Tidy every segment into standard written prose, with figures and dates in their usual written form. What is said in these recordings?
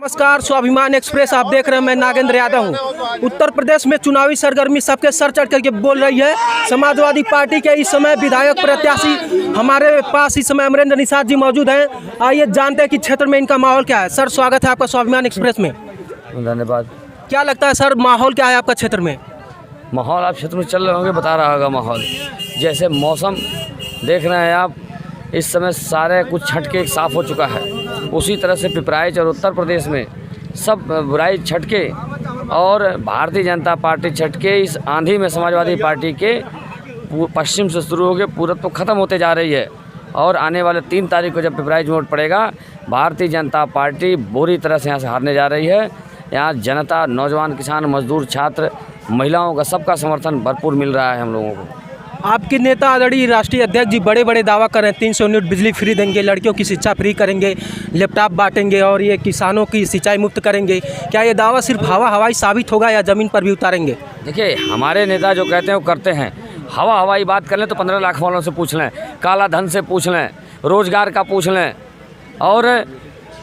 नमस्कार, स्वाभिमान एक्सप्रेस आप देख रहे हैं। मैं नागेंद्र यादव हूं। उत्तर प्रदेश में चुनावी सरगर्मी सबके सर चढ़ करके बोल रही है। समाजवादी पार्टी के इस समय विधायक प्रत्याशी हमारे पास इस समय अमरेंद्र निषाद जी मौजूद हैं। आइए जानते हैं कि क्षेत्र में इनका माहौल क्या है। सर, स्वागत है आपका स्वाभिमान एक्सप्रेस में। धन्यवाद। क्या लगता है सर, माहौल क्या है आपका क्षेत्र में? माहौल आप क्षेत्र में चल रहे होंगे, बता रहा होगा माहौल। जैसे मौसम देख रहे हैं आप, इस समय सारे कुछ छठ के साफ हो चुका है। उसी तरह से पिपराइच और उत्तर प्रदेश में सब बुराई छठ के और भारतीय जनता पार्टी छठ के इस आंधी में समाजवादी पार्टी के पश्चिम से शुरू होकर पूरब तो ख़त्म होते जा रही है। और आने वाले 3 तारीख को जब पिपराइच वोट पड़ेगा, भारतीय जनता पार्टी बुरी तरह से यहाँ से हारने जा रही है। यहाँ जनता, नौजवान, किसान, मजदूर, छात्र, महिलाओं का सबका समर्थन भरपूर मिल रहा है हम लोगों को। आपके नेता आदरणीय राष्ट्रीय अध्यक्ष जी बड़े बड़े दावा कर रहे हैं, 300 यूनिट बिजली फ्री देंगे, लड़कियों की शिक्षा फ्री करेंगे, लैपटॉप बांटेंगे और ये किसानों की सिंचाई मुक्त करेंगे। क्या ये दावा सिर्फ हवाई साबित होगा या ज़मीन पर भी उतारेंगे? देखिए, हमारे नेता जो कहते हैं वो करते हैं। हवाई बात कर लें तो 15 लाख वालों से पूछ लें, काला धन से पूछ लें, रोजगार का पूछ लें और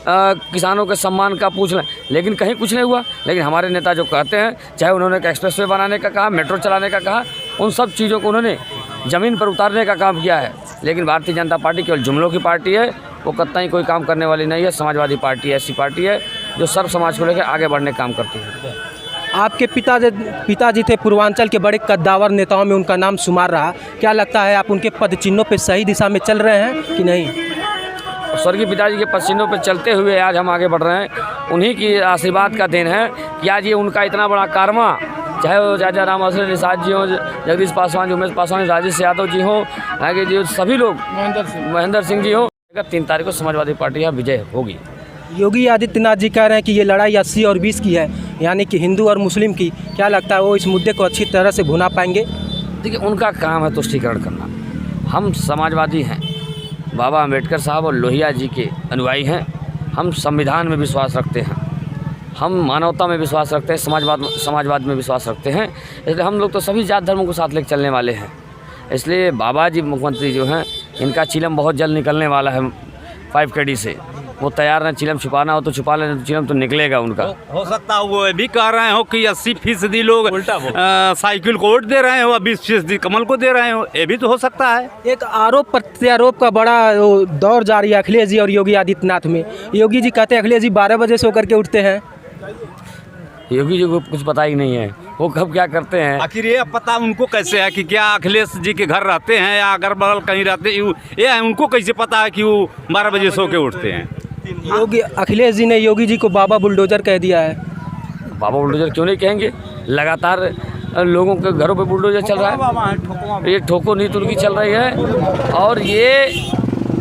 किसानों के सम्मान का पूछ लें, लेकिन कहीं कुछ नहीं हुआ। लेकिन हमारे नेता जो कहते हैं, चाहे उन्होंने एक्सप्रेसवे बनाने का कहा, मेट्रो चलाने का कहा, उन सब चीज़ों को उन्होंने ज़मीन पर उतारने का काम किया है। लेकिन भारतीय जनता पार्टी केवल जुमलों की पार्टी है, वो कतई कोई काम करने वाली नहीं है। समाजवादी पार्टी ऐसी पार्टी है जो सर्व समाज को लेकर आगे बढ़ने का काम करती है। आपके पिताजी थे पूर्वांचल के बड़े कद्दावर नेताओं में उनका नाम शुमार रहा। क्या लगता है आप उनके पद चिन्हों पर सही दिशा में चल रहे हैं कि नहीं? स्वर्गीय पिताजी के पसीनों पर चलते हुए आज हम आगे बढ़ रहे हैं। उन्हीं की आशीर्वाद का देन है कि आज ये उनका इतना बड़ा कारवा, चाहे वो चाचा राम निषाद जी हों, जगदीश पासवान जी, उमेश पासवान, राजेश यादव जी हों, आगे जी सभी लोग, महेंद्र सिंह जी हों, 3 तारीख को समाजवादी पार्टी यहाँ विजय होगी। योगी आदित्यनाथ जी कह रहे हैं कि ये लड़ाई 80 और 20 की है, यानी कि हिंदू और मुस्लिम की। क्या लगता है वो इस मुद्दे को अच्छी तरह से भुना पाएंगे? देखिए, उनका काम है तुष्टीकरण करना। हम समाजवादी हैं, बाबा अम्बेडकर साहब और लोहिया जी के अनुयायी हैं। हम संविधान में विश्वास रखते हैं, हम मानवता में विश्वास रखते हैं, समाजवाद में विश्वास रखते हैं। इसलिए हम लोग तो सभी जात धर्मों को साथ लेकर चलने वाले हैं। इसलिए बाबा जी मुख्यमंत्री जो हैं, इनका चिलम बहुत जल्द निकलने वाला है 5KD से। वो तैयार हैं, चिलम छुपाना हो तो छुपा लें, चिलम तो निकलेगा उनका। हो सकता है वो भी कह रहे हो कि 80% लोग साइकिल को वोट दे रहे हो, 20% कमल को दे रहे हो। ये भी तो हो सकता है। एक आरोप प्रत्यारोप का बड़ा दौर जारी है अखिलेश जी और योगी आदित्यनाथ में। योगी जी कहते हैं अखिलेश जी 12 बजे सो करके उठते हैं। योगी जी को कुछ पता ही नहीं है वो कब क्या करते हैं। आखिर ये पता उनको कैसे है कि क्या अखिलेश जी के घर रहते हैं या अगल बगल कहीं रहते हैं? ये उनको कैसे पता है कि वो 12 बजे सो के उठते हैं? योगी अखिलेश जी ने योगी जी को बाबा बुलडोजर कह दिया है। बाबा बुलडोजर क्यों नहीं कहेंगे? लगातार लोगों के घरों पे बुलडोजर चल रहा है, ये ठोको नीति उनकी चल रही है। और ये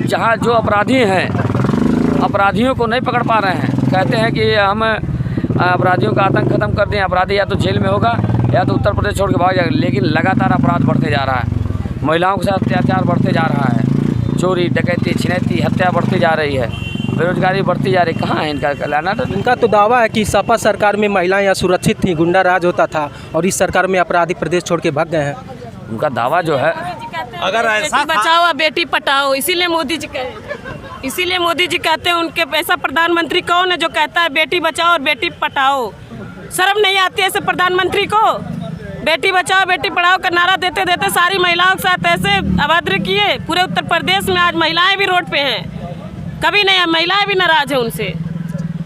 जहाँ जो अपराधी हैं, अपराधियों को नहीं पकड़ पा रहे हैं। कहते हैं कि हम अपराधियों का आतंक खत्म कर दें, अपराधी या तो जेल में होगा या तो उत्तर प्रदेश छोड़ के भाग जाएगा। लेकिन लगातार अपराध बढ़ते जा रहा है, महिलाओं के साथ अत्याचार बढ़ते जा रहा है, चोरी, डकैती, छिनैती, हत्या बढ़ती जा रही है, बेरोजगारी बढ़ती जा रही। कहाँ है इनका कल्याण? इनका तो दावा है कि सपा सरकार में महिलाएं यहाँ सुरक्षित थी, गुंडा राज होता था और इस सरकार में अपराधी प्रदेश छोड़ के भाग गए हैं। उनका दावा जो है, अगर ऐसा बचाओ बेटी पढ़ाओ, इसीलिए मोदी जी कहते हैं। उनके ऐसा प्रधानमंत्री कौन है जो कहता है बेटी बचाओ और बेटी पढ़ाओ? शर्म नहीं आती है ऐसे प्रधानमंत्री को? बेटी बचाओ बेटी पढ़ाओ का नारा देते देते सारी महिलाओं के साथ ऐसे अभद्र किए। पूरे उत्तर प्रदेश में आज महिलाएं भी रोड पे हैं, कभी नहीं, महिलाएं भी नाराज है उनसे।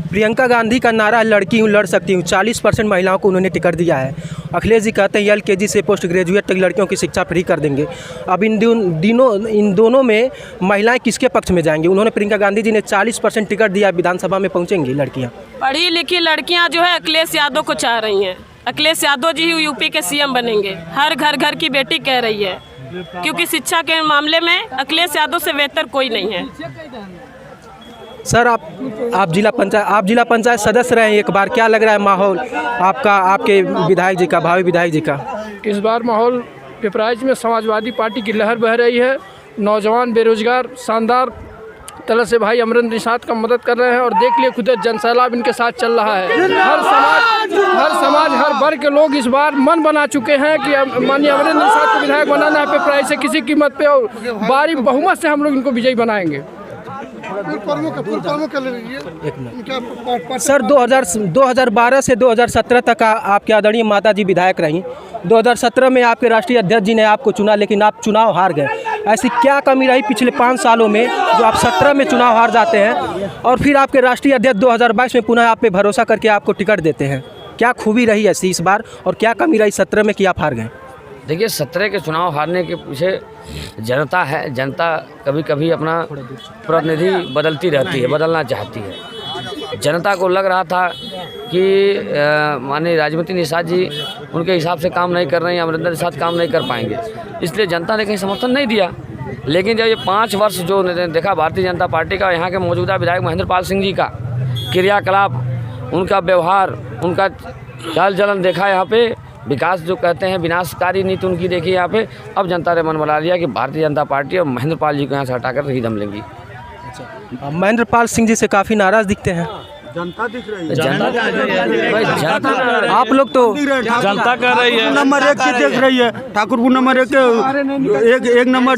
प्रियंका गांधी का नारा लड़की हूँ लड़ सकती हूँ, 40% महिलाओं को उन्होंने टिकट दिया है। अखिलेश जी कहते हैं LKG से पोस्ट ग्रेजुएट तक लड़कियों की शिक्षा फ्री कर देंगे। अब इन दोनों में महिलाएं किसके पक्ष में जाएंगी? उन्होंने प्रियंका गांधी जी ने 40% टिकट दिया, विधानसभा में पहुंचेंगी लड़कियां। पढ़ी लिखी लड़कियां जो है अखिलेश यादव को चाह रही हैं। अखिलेश यादव जी यूपी के CM बनेंगे, हर घर की बेटी कह रही है, क्योंकि शिक्षा के मामले में अखिलेश यादव से बेहतर कोई नहीं है। सर, आप जिला पंचायत सदस्य रहे एक बार, क्या लग रहा है माहौल आपका, आपके विधायक जी का, भावी विधायक जी का? इस बार माहौल पिपराइच में समाजवादी पार्टी की लहर बह रही है। नौजवान बेरोजगार शानदार तरह से भाई अमरेंद्र निषाद का मदद कर रहे हैं और देख लिए खुद जनसैलाब इनके साथ चल रहा है। हर समाज हर वर्ग के लोग इस बार मन बना चुके हैं कि माननीय अमरेंद्र निषाद को विधायक बनाना है पिपराइच से किसी कीमत पे, और भारी बहुमत से हम लोग इनको विजयी बनाएंगे। एक मिनट सर, 2012 से 2017 तक आपके आदरणीय माता जी विधायक रहीं। 2017 में आपके राष्ट्रीय अध्यक्ष जी ने आपको चुना, लेकिन आप चुनाव हार गए। ऐसी क्या कमी रही पिछले 5 सालों में जो आप 17 में चुनाव हार जाते हैं और फिर आपके राष्ट्रीय अध्यक्ष 2022 में पुनः आप पे भरोसा करके आपको टिकट देते हैं? क्या खूबी रही ऐसी इस बार और क्या कमी रही 17 में कि आप हार गए? देखिए, 17 के चुनाव हारने के पीछे जनता है। जनता कभी कभी अपना प्रतिनिधि बदलती रहती है, बदलना चाहती है। जनता को लग रहा था कि माननीय राजमती निषाद जी उनके हिसाब से काम नहीं कर रहे हैं, अमरिंदर निषाद काम नहीं कर पाएंगे, इसलिए जनता ने कहीं समर्थन नहीं दिया। लेकिन जब ये 5 वर्ष जो देखा भारतीय जनता पार्टी का, यहाँ के मौजूदा विधायक महेंद्र पाल सिंह जी का क्रियाकलाप, उनका व्यवहार, उनका चाल चलन देखा, यहाँ पे विकास जो कहते हैं विनाशकारी नीति उनकी देखी यहाँ पे, अब जनता ने मन बना लिया कि भारतीय जनता पार्टी और महेंद्र पाल जी को यहाँ से हटाकर ही दम लेंगी। महेंद्र पाल सिंह जी से काफ़ी नाराज़ दिखते हैं। जनता दिख रही है, जनता आप लोग तो जनता कर रही है, नंबर 1 की देख रही है। ठाकुरपुर नंबर 1 नंबर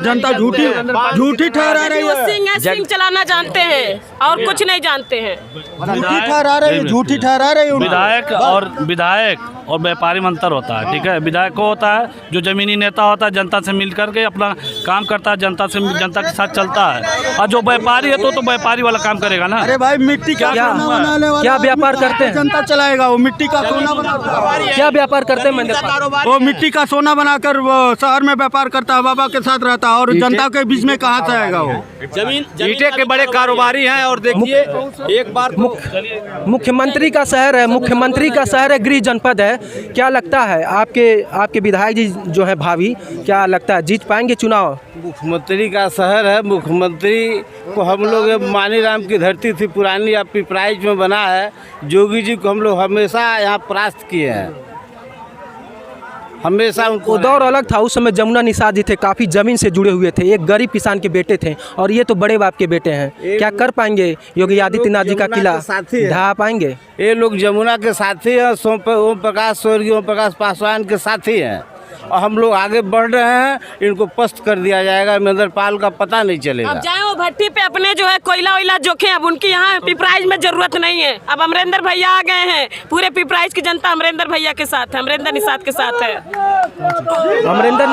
जनता झूठी ठहरा रही है। सिंह चलाना जानते हैं और कुछ नहीं जानते हैं, झूठी ठहरा रही है। विधायक और व्यापारी में अंतर होता है, ठीक है। विधायक को होता है जो जमीनी नेता होता है, जनता से मिल करके अपना काम करता है, जनता के साथ चलता है। और जो व्यापारी है तो व्यापारी वाला काम करेगा ना। अरे भाई, मिट्टी का क्या व्यापार करते हैं? जनता चलाएगा। वो मिट्टी का सोना बना, क्या व्यापार करते हैं महेंद्र पाल? वो मिट्टी का सोना बनाकर वो शहर में व्यापार करता है, बाबा के साथ रहता है, और जनता के बीच में कहाँ से आएगा वो? जमीन ईंटे के बड़े कारोबारी हैं। और देखिए, एक बार मुख्यमंत्री का शहर है, मुख्यमंत्री का शहर है, गृह जनपद है। क्या लगता है आपके विधायक जी जो है भावी, क्या लगता है जीत पाएंगे चुनाव? मुख्यमंत्री का शहर है। मुख्यमंत्री को हम लोग मानी राम की धरती थी पुरानी, अब पिपराइच में बना है। जोगी जी को हम लोग हमेशा यहाँ परास्त किए हैं, हमेशा उनको। दौर अलग था, उस समय जमुना निषाद जी थे, काफ़ी ज़मीन से जुड़े हुए थे, एक गरीब किसान के बेटे थे, और ये तो बड़े बाप के बेटे हैं। क्या कर पाएंगे योगी आदित्यनाथ जी का किला ढहा पाएंगे? ये लोग जमुना के साथी हैं, ओम प्रकाश, स्वर्गीय ओम प्रकाश पासवान के साथी हैं, और हम लोग आगे बढ़ रहे हैं। इनको पस्त कर दिया जाएगा, महेंद्र पाल का पता नहीं चलेगा। अब जाए वो भट्टी पे अपने जो है कोयला वोयला जोखे, अब उनकी यहाँ पिपराइच में जरूरत नहीं है। अब अमरिंदर भैया आ गए हैं, पूरे पिपराइच की जनता अमरिंदर भैया के साथ है, अमरिंदर निषाद के साथ है। अमरिंदर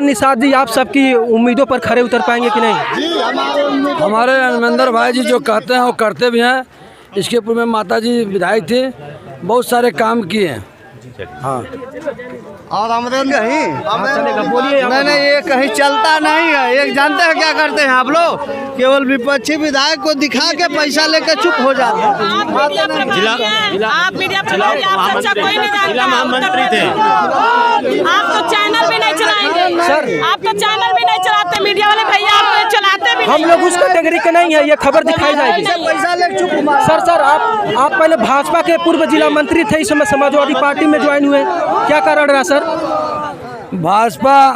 निषाद जी आप सबकी उम्मीदों पर खरे उतर पाएंगे कि नहीं? हमारे अमरिंदर भाई जी जो कहते हैं वो करते भी हैं। इसके पूर्व में माता जी विधायक थे, बहुत सारे काम किए हैं। हाँ, और अमरिंदर ही नहीं, ये कहीं चलता नहीं है। ये जानते हैं क्या करते हैं आप लोग? केवल विपक्षी विधायक को दिखा के पैसा लेकर चुप हो जाते हैं। आप मीडिया प्रभारी आप सच्चा कोई नहीं जानता। जिला महामंत्री थे। आप तो चैनल भी नहीं चलाएंगे सर, आप तो चैनल भी नहीं चलाते, मीडिया वाले भैया आप चलाते भी हम लोग उस कैटेगरी के नहीं है, ये खबर दिखाई जाएगी। पैसा ले चुप। सर आप पहले भाजपा के पूर्व जिला मंत्री थे, इस समय समाजवादी पार्टी में ज्वाइन हुए, क्या कारण रहा सर? भाजपा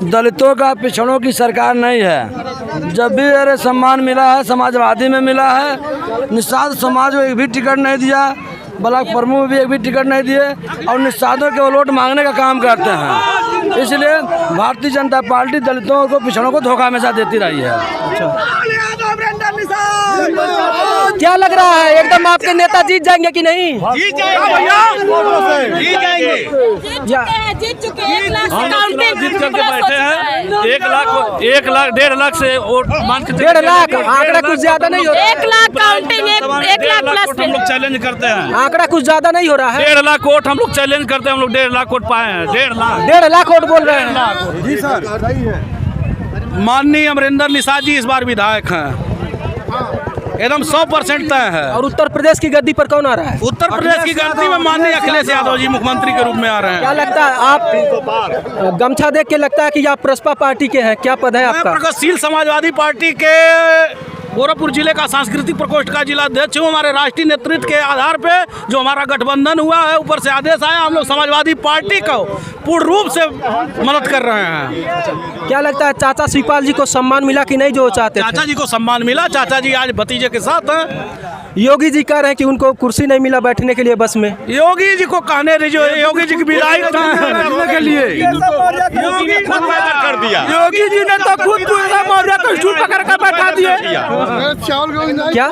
दलितों का पिछड़ों की सरकार नहीं है। जब भी अरे सम्मान मिला है समाजवादी में मिला है। निषाद समाज में एक भी टिकट नहीं दिया, ब्लॉक प्रमुख में भी एक भी टिकट नहीं दिए, और निषादों के वोट मांगने का काम करते हैं। इसलिए भारतीय जनता पार्टी दलितों को पिछड़ों को धोखा हमेशा देती रही है। क्या लग रहा है, एकदम आपके नेता जीत जाएंगे कि नहीं? जीत जाएंगे, जीत जाएंगे। जीत चुके हैं। 1 लाख से काउंटिंग जीत करके बैठे हैं। 1 लाख 1.5 लाख से वोट मान के 1.5 लाख आंकड़ा कुछ ज्यादा नहीं हो रहा? 1 लाख काउंटिंग, 1 लाख प्लस हम लोग चैलेंज करते हैं। आंकड़ा कुछ ज्यादा नहीं हो रहा है? 1.5 लाख वोट हम लोग चैलेंज करते हैं। हम लोग 1.5 लाख वोट पाए हैं। 1.5 लाख वोट बोल रहे हैं। जी सर, सही है। माननीय अमरिंदर निषाद जी इस बार विधायक हैं, एकदम 100% तय है। और उत्तर प्रदेश की गद्दी पर कौन आ रहा है? उत्तर प्रदेश की गद्दी में माननीय अखिलेश यादव जी मुख्यमंत्री के रूप में आ रहे क्या हैं। लगता है आप गमछा देख के लगता है कि आप प्रसपा पार्टी के हैं? क्या पद है मैं आपका? प्रगतिशील समाजवादी पार्टी के गोरखपुर जिले का सांस्कृतिक प्रकोष्ठ का जिला अध्यक्ष हूँ। हमारे राष्ट्रीय नेतृत्व के आधार पे जो हमारा गठबंधन हुआ है, ऊपर से आदेश आया, हम लोग समाजवादी पार्टी को पूर्ण रूप से मदद कर रहे हैं। क्या लगता है चाचा शिवपाल जी को सम्मान मिला कि नहीं जो चाहते थे? चाचा जी को सम्मान मिला। चाचा जी आज भतीजे के साथ हैं। योगी जी कह रहे हैं कि उनको कुर्सी नहीं मिला बैठने के लिए बस में। योगी जी को कहने दीजिए, योगी जी की विदाई के लिए कर दिया। योगी जी ने तो खुद मौर्य को स्टूल पकड़ कर बैठा दिए। क्या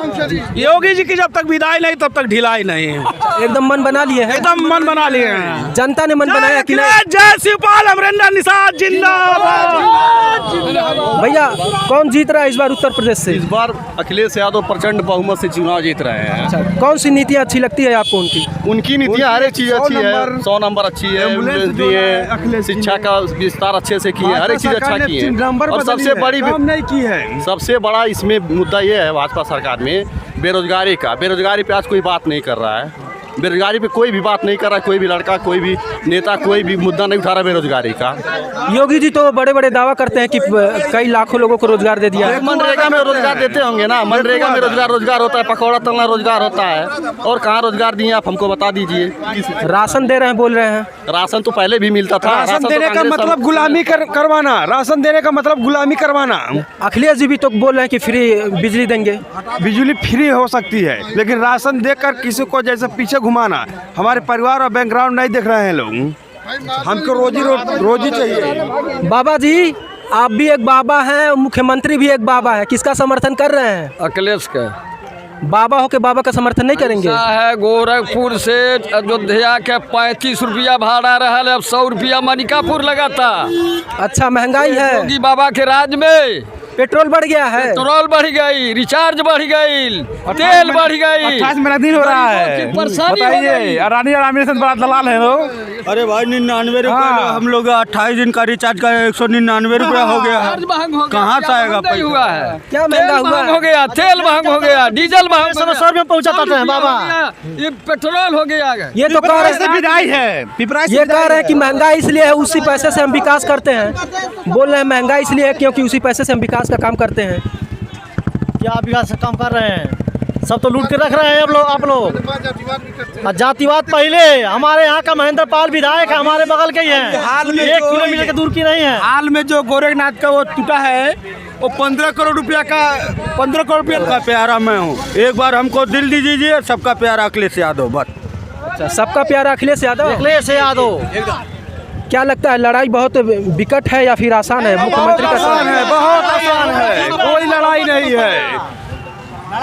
योगी जी की जब तक विदाई नहीं तब तक ढिलाई नहीं है। एकदम मन बना लिए हैं? एकदम मन बना लिए हैं। जनता ने मन बनाया कि नहीं? जय शिवपाल अमरिंदर निषाद जिंदाबाद। भैया कौन जीत रहा है इस बार उत्तर प्रदेश से? इस बार अखिलेश यादव प्रचंड बहुमत से चुनाव जीत रहे हैं। अच्छा, कौन सी नीतियाँ अच्छी लगती है आपको उनकी? उनकी नीतियाँ हर एक चीज़ अच्छी है। 100 नंबर अच्छी है, एम्बुलेंस दिए, शिक्षा का विस्तार अच्छे से किए, हर एक चीज़ अच्छा की है। और सबसे बड़ा इसमें मुद्दा ये है भाजपा सरकार में बेरोजगारी का। बेरोजगारी पे आज कोई बात नहीं कर रहा है। बेरोजगारी पे कोई भी बात नहीं कर रहा है। कोई भी लड़का, कोई भी नेता, कोई भी मुद्दा नहीं उठा रहा बेरोजगारी का। योगी जी तो बड़े बड़े दावा करते हैं कि कई लाखों लोगों को रोजगार दे दिया है। मनरेगा में रोजगार देते होंगे ना। मनरेगा में रोजगार होता है, पकौड़ा तलना रोजगार होता है। और कहाँ रोजगार दिए आप हमको बता दीजिए। राशन दे रहे हैं बोल रहे हैं। राशन तो पहले भी मिलता था। राशन देने का मतलब गुलामी करवाना। राशन देने का मतलब गुलामी करवाना। अखिलेश जी भी तो बोल रहे हैं कि फ्री बिजली देंगे। बिजली फ्री हो सकती है, लेकिन राशन देकर किसी को जैसे पीछे घुमाना। हमारे परिवार और बैकग्राउंड नहीं देख रहे हैं लोग। हमको रोजी चाहिए। बाबा जी आप भी एक बाबा हैं, मुख्यमंत्री भी एक बाबा है, किसका समर्थन कर रहे हैं? अखिलेश का। बाबा हो के बाबा का समर्थन नहीं करेंगे? है गोरखपुर से अयोध्या के 35 रुपया भाड़ा रहा है, अब 100 रुपया मनिकापुर लगाता। अच्छा महंगाई है। योगी बाबा के राज में पेट्रोल बढ़ गया है। पेट्रोल बढ़ गई, रिचार्ज बढ़ गई, तेल बढ़ गई। 28 मेरा दिन हो रहा है। बताइए, रानी रामेश्वर बड़ा दलाल है वो। अरे भाई 99 रुपये हम लोग 28 दिन का रिचार्ज का 199 रुपया हो गया है। कहाँ से आएगा पैसा? हुआ है क्या महंगा हुआ हो गया, तेल महंग हो गया, डीजल महंग 100 रुपये पहुँचा पाते हैं बाबा। ये पेट्रोल हो गया। ये तो कह रहे हैं विदाई है। ये कह रहे हैं कि महंगाई इसलिए है, उसी पैसे से हम विकास करते हैं। बोल रहे हैं महंगाई इसलिए है क्योंकि उसी पैसे से हम विकास का काम करते हैं। क्या विकास का काम कर रहे हैं? सब तो लूट के रख रहे हैं आप लोग। जातिवाद पहले। हमारे यहाँ का महेंद्र पाल विधायक है, हमारे बगल के ही है, 1 किलोमीटर के दूर की नहीं है। हाल में जो गोरखनाथ का वो टूटा है वो 15 करोड़ रुपया का प्यारा मैं हूँ। एक बार हमको दिल दीजिए, सबका प्यारा अखिलेश यादव। बस अच्छा, सबका प्यारा अखिलेश यादव। अखिलेश यादव। क्या लगता है लड़ाई बहुत विकट है या फिर आसान है? मुख्यमंत्री का आसान है, बहुत आसान है। कोई लड़ाई नहीं है।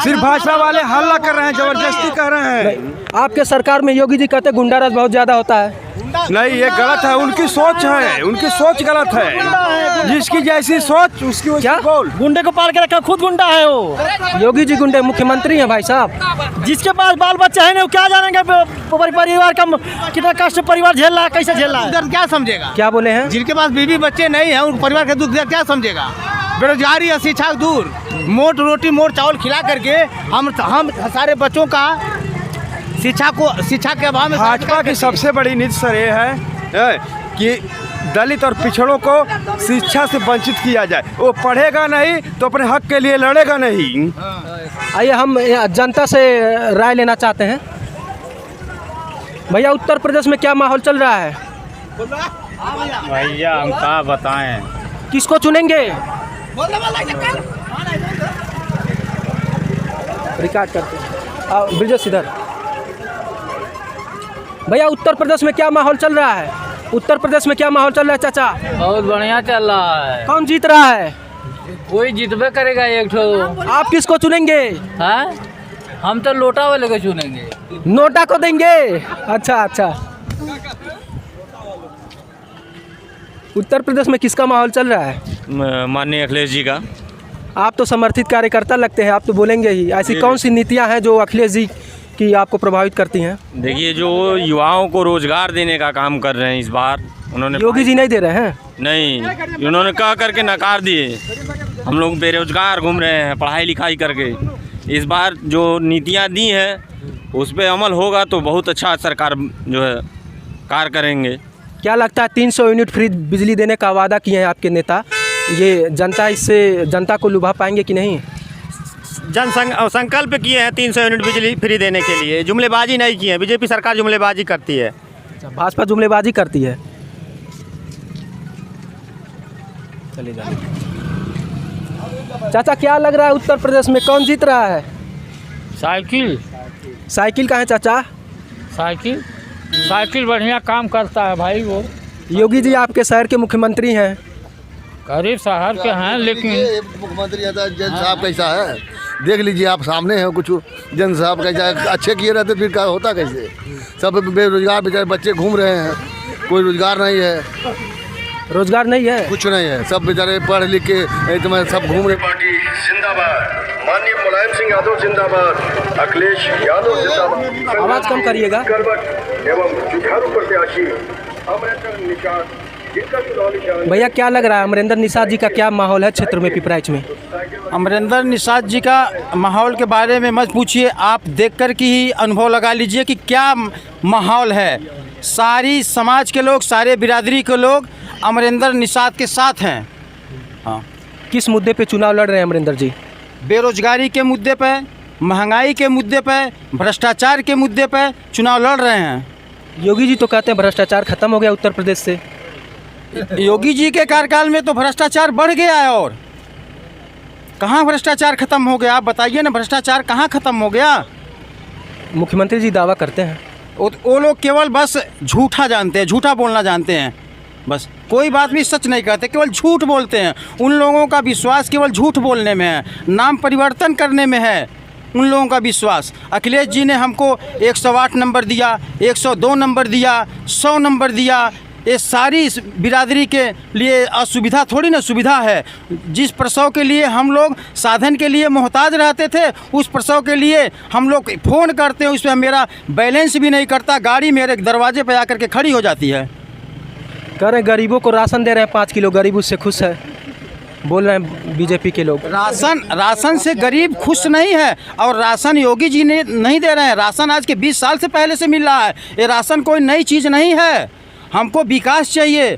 सिर्फ भाजपा वाले हल्ला कर रहे हैं, जबरदस्ती कर रहे हैं। आपके सरकार में योगी जी कहते गुंडाराज बहुत ज्यादा होता है। नहीं, ये गलत है। उनकी सोच है, उनकी सोच गलत है। जिसकी जैसी सोच उसकी क्या? बोल। गुंडे को पाल के रखा, खुद गुंडा है वो। योगी जी गुंडे मुख्यमंत्री हैं भाई साहब। जिसके पास बाल बच्चे हैं वो क्या जानेंगे परिवार का कितना कष्ट परिवार झेल रहा है, कैसे झेल रहा है। क्या समझेगा? क्या बोले हैं? जिनके पास बीवी बच्चे नहीं है उन परिवार के दुख क्या समझेगा? बेरोजगारी और शिक्षा दूर, मोट रोटी मोट चावल खिला करके हम सारे बच्चों का शिक्षा के अभाव में। भाजपा की सबसे बड़ी नीति सर ये है कि दलित और पिछड़ों को शिक्षा से वंचित किया जाए। वो पढ़ेगा नहीं तो अपने हक के लिए लड़ेगा नहीं। आइए हम जनता से राय लेना चाहते हैं। भैया उत्तर प्रदेश में क्या माहौल चल रहा है? भैया हम क्या बताएं। किसको चुनेंगे? रिकॉर्ड करते हैं। ब्रिजेश इधर। भैया उत्तर प्रदेश में क्या माहौल चल रहा है? उत्तर प्रदेश में क्या माहौल चल रहा है चाचा? बहुत बढ़िया चल रहा है। कौन जीत रहा है? कोई जीतबे करेगा एक ठो। आप किसको चुनेंगे? हाँ? हम तो लोटा वाले को चुनेंगे। नोटा को देंगे? अच्छा। उत्तर प्रदेश में किसका माहौल चल रहा है? माननीय अखिलेश जी का। आप तो समर्थित कार्यकर्ता लगते हैं, आप तो बोलेंगे ही। ऐसी कौन सी नीतियां हैं जो अखिलेश जी की आपको प्रभावित करती हैं? देखिए, जो युवाओं को रोजगार देने का काम कर रहे हैं इस बार उन्होंने। योगी जी नहीं दे रहे हैं? नहीं, उन्होंने कह करके नकार दिए। हम लोग बेरोजगार घूम रहे हैं पढ़ाई लिखाई करके। इस बार जो नीतियां दी हैं उस पर अमल होगा तो बहुत अच्छा सरकार जो है कार्य करेंगे। क्या लगता है 300 यूनिट फ्री बिजली देने का वादा किए हैं आपके नेता, ये जनता को लुभा पाएंगे कि नहीं? संकल्प किए हैं 300 यूनिट बिजली फ्री देने के लिए, जुमलेबाजी नहीं किए हैं। बीजेपी सरकार जुमलेबाजी करती है। अच्छा, भाजपा जुमलेबाजी करती है। चलिए चाचा, क्या लग रहा है उत्तर प्रदेश में कौन जीत रहा है? साइकिल साइकिल का है चाचा? साइकिल बढ़िया काम करता है भाई। वो योगी जी आपके शहर के मुख्यमंत्री हैं। गरीब शहर के हैं लेकिन मुख्यमंत्री जन साहब कैसा है देख लीजिए आप, सामने है कुछ जन साहब कैसा है। अच्छे किए रहते फिर क्या होता कैसे? सब बेरोजगार बेचारे बच्चे घूम रहे हैं, कोई रोजगार नहीं है। रोजगार नहीं है, कुछ नहीं है, सब बेचारे पढ़ लिख के एकदम सब घूम रहे। पार्टी जिंदाबाद, माननीय मुलायम सिंह यादव जिंदाबाद, अखिलेश यादव जिंदाबाद। आवाज कम करिएगा। करवट एवं जुझारू प्रत्याशी अमरेंद्र निषाद, जिनका चुनाव निशान। भैया क्या लग रहा है अमरेंद्र निषाद जी का क्या माहौल है क्षेत्र में पिपराइच में? अमरेंद्र निषाद जी का माहौल के बारे में मत पूछिए, आप देखकर के ही अनुभव लगा लीजिए कि क्या माहौल है। सारी समाज के लोग, सारे बिरादरी के लोग अमरेंद्र निषाद के साथ हैं। हाँ। किस मुद्दे पे चुनाव लड़ रहे हैं अमरेंद्र जी? बेरोजगारी के मुद्दे पे, महंगाई के मुद्दे पे, भ्रष्टाचार के मुद्दे पे चुनाव लड़ रहे हैं। योगी जी तो कहते हैं भ्रष्टाचार खत्म हो गया उत्तर प्रदेश से। योगी जी के कार्यकाल में तो भ्रष्टाचार बढ़ गया है। और कहाँ भ्रष्टाचार खत्म हो गया? आप बताइए ना, भ्रष्टाचार कहाँ खत्म हो गया? मुख्यमंत्री जी दावा करते हैं। वो लोग केवल बस झूठा जानते हैं, झूठा बोलना जानते हैं, बस कोई बात भी सच नहीं कहते, केवल झूठ बोलते हैं। उन लोगों का विश्वास केवल झूठ बोलने में है, नाम परिवर्तन करने में है उन लोगों का विश्वास। अखिलेश जी ने हमको 108 नंबर दिया, 102 नंबर दिया, 100 नंबर दिया। ये सारी बिरादरी के लिए असुविधा थोड़ी ना सुविधा है। जिस प्रसव के लिए हम लोग साधन के लिए मोहताज रहते थे, उस प्रसव के लिए हम लोग फ़ोन करते हैं, उसमें मेरा बैलेंस भी नहीं करता, गाड़ी मेरे दरवाजे पे आकर के खड़ी हो जाती है। कह रहे हैं गरीबों को राशन दे रहे हैं 5 किलो, गरीब उससे खुश है, बोल रहे हैं बीजेपी के लोग। राशन से गरीब खुश नहीं है, और राशन योगी जी ने नहीं दे रहे हैं। राशन आज के 20 साल से पहले से मिल रहा है। ये राशन कोई नई चीज़ नहीं है। हमको विकास चाहिए,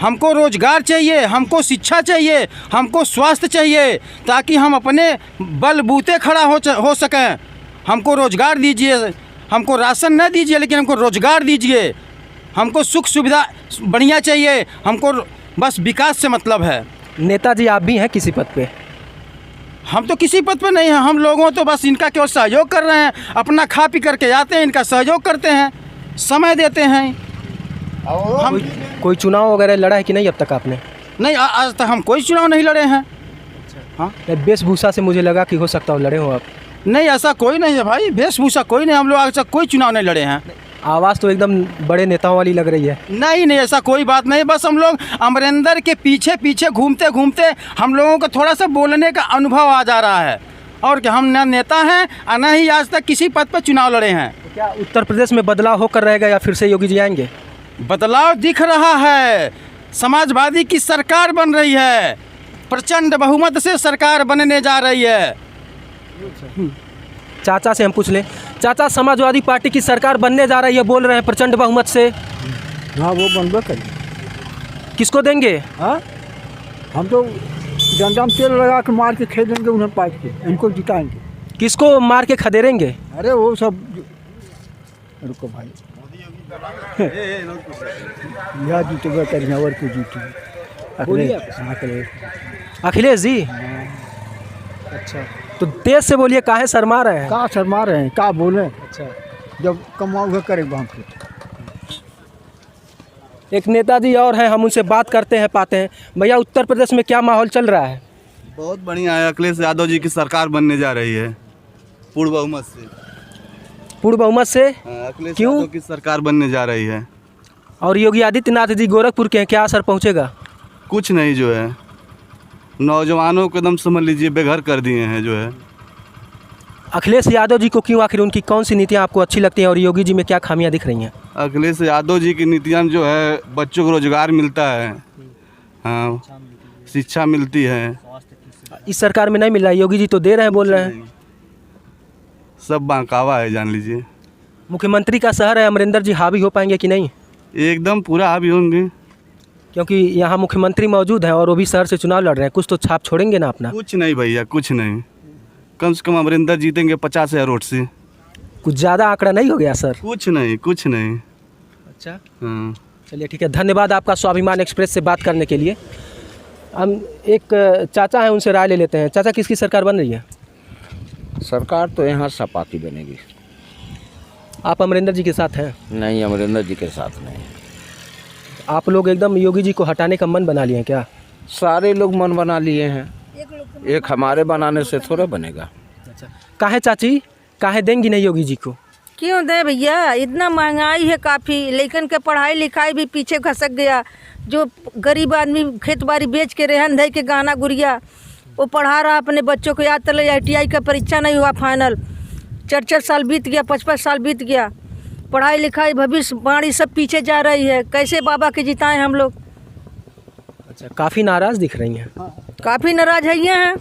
हमको रोजगार चाहिए, हमको शिक्षा चाहिए, हमको स्वास्थ्य चाहिए, ताकि हम अपने बलबूते खड़ा हो सकें। हमको रोजगार दीजिए, हमको राशन न दीजिए, लेकिन हमको रोजगार दीजिए। हमको सुख सुविधा बढ़िया चाहिए, हमको बस विकास से मतलब है। नेताजी आप भी हैं किसी पद पे? हम तो किसी पद पे नहीं हैं, हम लोगों तो बस इनका केवल सहयोग कर रहे हैं। अपना खा पी करके जाते हैं, इनका सहयोग करते हैं, समय देते हैं। हम कोई चुनाव वगैरह लड़ा है कि नहीं अब तक आपने? नहीं, आज तक हम कोई चुनाव नहीं लड़े हैं। हाँ, वेशभूषा से मुझे लगा कि हो सकता हो लड़े हो आप। नहीं, ऐसा कोई नहीं है भाई, वेशभूषा कोई नहीं, हम लोग आज तक कोई चुनाव नहीं लड़े हैं। आवाज़ तो एकदम बड़े नेताओं वाली लग रही है। नहीं, ऐसा कोई बात नहीं, बस हम लोग अमरेंद्र के पीछे पीछे घूमते घूमते हम लोगों को थोड़ा सा बोलने का अनुभव आ जा रहा है। और क्या, हम न नेता हैं और न ही आज तक किसी पद पर चुनाव लड़े हैं। क्या उत्तर प्रदेश में बदलाव होकर रहेगा या फिर से योगी जी आएंगे? बदलाव दिख रहा है, समाजवादी की सरकार बन रही है, प्रचंड बहुमत से सरकार बनने जा रही है। चाचा से हम पूछ लें, चाचा समाजवादी पार्टी की सरकार बनने जा रही है बोल रहे हैं प्रचंड बहुमत से। हाँ, वो बनबे करें। किसको देंगे? हाँ, हम तो जनता में तेल लगा के मार के खेलेंगे उन्हें, पाइप के इनको जिताएंगे। किसको मार के खदेड़ेंगे? अरे वो सब रुको भाई, यह जीतेगा करेंगे और क्यों जीतेंगे? अखिलेश जी। अच्छा, तो तेज से बोलिए, काहे शर्मा रहे हैं? कहाँ शर्मा रहे हैं, क्या बोलें? अच्छा, जब कमाओगे करेंगे हम फिर। एक नेताजी और हैं, हम उनसे बात करते हैं पाते हैं। भैया उत्तर प्रदेश में क्या माहौल चल रहा है? बहुत बढ़िया है, अखिलेश यादव जी की सरकार बनने जा रही है पूर्ण बहुमत से। पूर्ण बहुमत से? अखिलेश क्यों? यादव की सरकार बनने जा रही है। और योगी आदित्यनाथ जी गोरखपुर के हैं, क्या असर पहुंचेगा? कुछ नहीं, जो है नौजवानों को एकदम समझ लीजिए बेघर कर दिए हैं। जो है अखिलेश यादव जी को क्यों, आखिर उनकी कौन सी नीतियाँ आपको अच्छी लगती हैं और योगी जी में क्या खामियां दिख रही हैं? अखिलेश यादव जी की नीतियाँ जो है, बच्चों को रोजगार मिलता है, हाँ, शिक्षा मिलती है। इस सरकार में नहीं मिल रहा है, योगी जी तो दे रहे हैं बोल रहे हैं। सब बांकावा है, जान लीजिए। मुख्यमंत्री का शहर है, अमरिंदर जी हावी हो पाएंगे कि नहीं? एकदम पूरा हावी होंगे, क्योंकि यहाँ मुख्यमंत्री मौजूद हैं और वो भी शहर से चुनाव लड़ रहे हैं, कुछ तो छाप छोड़ेंगे ना अपना। कुछ नहीं भैया, कुछ नहीं, कम से कम अमरिंदर जीतेंगे 50,000 वोट से। कुछ ज़्यादा आंकड़ा नहीं हो गया सर? कुछ नहीं, कुछ नहीं। अच्छा, हाँ, चलिए ठीक है, धन्यवाद आपका स्वाभिमान एक्सप्रेस से बात करने के लिए। हम एक चाचा हैं, उनसे राय ले लेते हैं। चाचा, किसकी सरकार बन रही है? सरकार तो यहाँ सपा की बनेगी। आप अमरिंदर जी के साथ हैं? नहीं, अमरिंदर जी के साथ नहीं। आप लोग एकदम योगी जी को हटाने का मन बना लिए हैं क्या? सारे लोग मन बना लिए हैं, एक हमारे बनाने से थोड़ा बनेगा। अच्छा, काहे चाची, काहे देंगी नहीं योगी जी को? क्यों दे भैया, इतना महंगाई है काफ़ी, लेकिन के पढ़ाई लिखाई भी पीछे खसक गया। जो गरीब आदमी खेत बाड़ी बेच के रेहन धई के गाना गुड़िया वो पढ़ा रहा अपने बच्चों को। याद चले ITI का परीक्षा नहीं हुआ फाइनल, 4 साल बीत गया, 5 साल बीत गया। पढ़ाई लिखाई भविष्यवाणी सब पीछे जा रही है। कैसे बाबा के जिताएं हम लोग? अच्छा, काफ़ी नाराज़ दिख रही हैं। काफ़ी नाराज है ये हैं।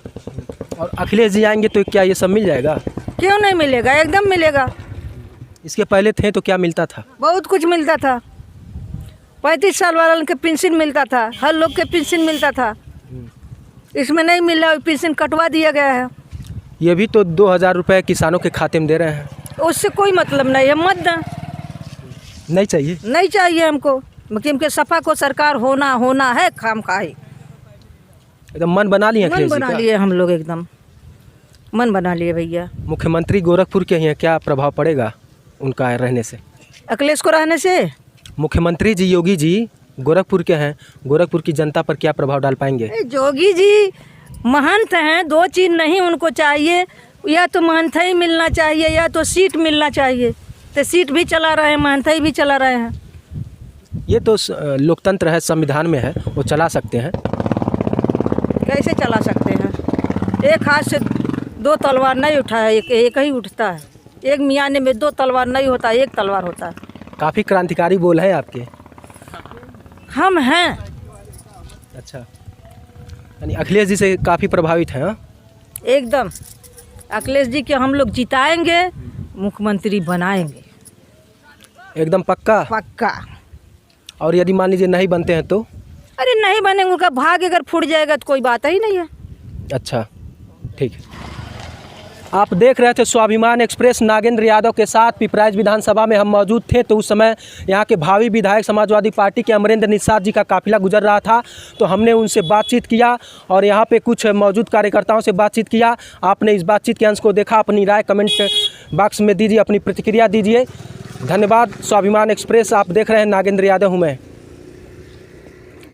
और अखिलेश जी आएंगे तो क्या ये सब मिल जाएगा? क्यों नहीं मिलेगा, एकदम मिलेगा। इसके पहले थे तो क्या मिलता था? बहुत कुछ मिलता था। 35 साल वालों के पेंशन मिलता था, हर लोग के पेंशन मिलता था। इसमें नहीं मिल रहा, पेंशन कटवा दिया गया है। ये भी तो 2000 रुपये किसानों के खाते में दे रहे हैं। उससे कोई मतलब नहीं है, मत दें। नहीं चाहिए, नहीं चाहिए हमको, क्योंकि सपा को सरकार होना है। खाम खाए एकदम मन बना लिए। मन बना लिए हम लोग, एकदम मन बना लिए भैया। मुख्यमंत्री गोरखपुर के हैं, क्या प्रभाव पड़ेगा उनका रहने से? अखिलेश को रहने से? मुख्यमंत्री जी योगी जी गोरखपुर के हैं, गोरखपुर की जनता पर क्या प्रभाव डाल पाएंगे? योगी जी महंत हैं, 2 चीज़ नहीं उनको चाहिए, या तो महंताई मिलना चाहिए या तो सीट मिलना चाहिए। तो सीट भी चला रहे हैं, महंताई भी चला रहे हैं। ये तो लोकतंत्र है, संविधान में है, वो चला सकते हैं। कैसे चला सकते हैं? एक हाथ से 2 तलवार नहीं उठा है, एक ही उठता है। एक मियाने में 2 तलवार नहीं होता, एक तलवार होता है। काफ़ी क्रांतिकारी बोल है आपके। हम हैं। अच्छा, यानी अखिलेश जी से काफ़ी प्रभावित हैं? एकदम अखिलेश जी के हम लोग जिताएंगे, मुख्यमंत्री बनाएंगे, एकदम पक्का? पक्का। और यदि मान लीजिए नहीं बनते हैं तो? अरे नहीं बनेंगे, उनका भाग अगर फूट जाएगा तो कोई बात ही नहीं है। अच्छा, ठीक है। आप देख रहे थे स्वाभिमान एक्सप्रेस नागेंद्र यादव के साथ। पिपराइच विधानसभा में हम मौजूद थे तो उस समय यहाँ के भावी विधायक समाजवादी पार्टी के अमरेंद्र निषाद जी का काफिला गुजर रहा था, तो हमने उनसे बातचीत किया और यहाँ पे कुछ मौजूद कार्यकर्ताओं से बातचीत किया। आपने इस बातचीत के अंश को देखा, अपनी राय कमेंट बॉक्स में दीजिए, अपनी प्रतिक्रिया दीजिए। धन्यवाद। स्वाभिमान एक्सप्रेस आप देख रहे हैं, नागेंद्र यादव हूँ मैं।